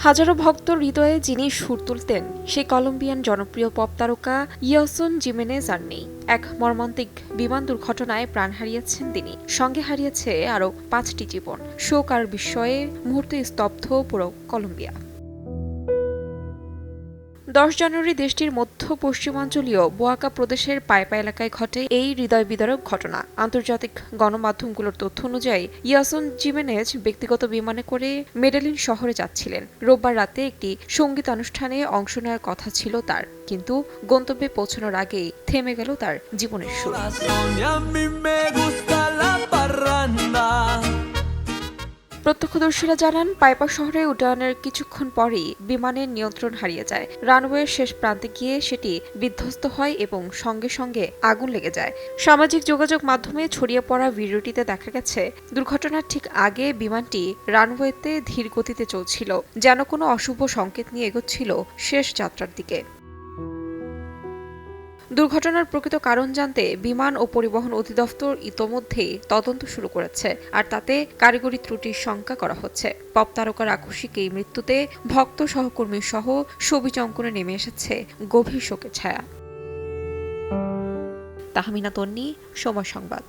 হাজারো ভক্তর হৃদয়ে যিনি সুর তুলতেন সেই কলম্বিয়ান জনপ্রিয় পপ তারকা ইয়সন জিমেনেজ আর নেই। এক মর্মান্তিক বিমান দুর্ঘটনায় প্রাণ হারিয়েছেন তিনি, সঙ্গে হারিয়েছে আরও 5টি জীবন। শোক আর বিস্ময়ে মুহূর্তে স্তব্ধ পুরো কলম্বিয়া। 10 জানুয়ারি দেশটির মধ্য পশ্চিমাঞ্চলীয় বোয়াকা প্রদেশের পায়পা এলাকায় ঘটে এই হৃদয় বিদারক ঘটনা। আন্তর্জাতিক গণমাধ্যমগুলোর তথ্য অনুযায়ী ইয়াসন জিমেনেজ ব্যক্তিগত বিমানে করে মেডেলিন শহরে যাচ্ছিলেন। রোববার রাতে একটি সঙ্গীতানুষ্ঠানে অংশ নেওয়ার কথা ছিল তার, কিন্তু গন্তব্যে পৌঁছানোর আগেই থেমে গেল তার জীবনের সুর। প্রত্যক্ষদর্শীরা জানান, পাইপা শহরে উড্ডয়নের কিছুক্ষণ পরই বিমানের নিয়ন্ত্রণ হারিয়ে যায়। রানওয়ের শেষ প্রান্তে গিয়ে সেটি বিধ্বস্ত হয় এবং সঙ্গে সঙ্গে আগুন লেগে যায়। সামাজিক যোগাযোগ মাধ্যমে ছড়িয়ে পড়া ভিডিওটিতে দেখা গেছে দুর্ঘটনার ঠিক আগে বিমানটি রানওয়েতে ধীর গতিতে চলছিল, যেন কোনো অশুভ সংকেত নিয়ে এগোচ্ছিল শেষ যাত্রার দিকে। দুর্ঘটনার প্রকৃত কারণ জানতে বিমান ও পরিবহন অধিদপ্তর ইতোমধ্যেই তদন্ত শুরু করেছে, আর তাতে কারিগরি ত্রুটির শঙ্কা করা হচ্ছে। পপ তারকার আকস্মিক এই মৃত্যুতে ভক্ত সহকর্মী সহ ছবি অঙ্কনে নেমে এসেছে গভীর শোকের ছায়া। তাহমিনা তন্নি, সময় সংবাদ।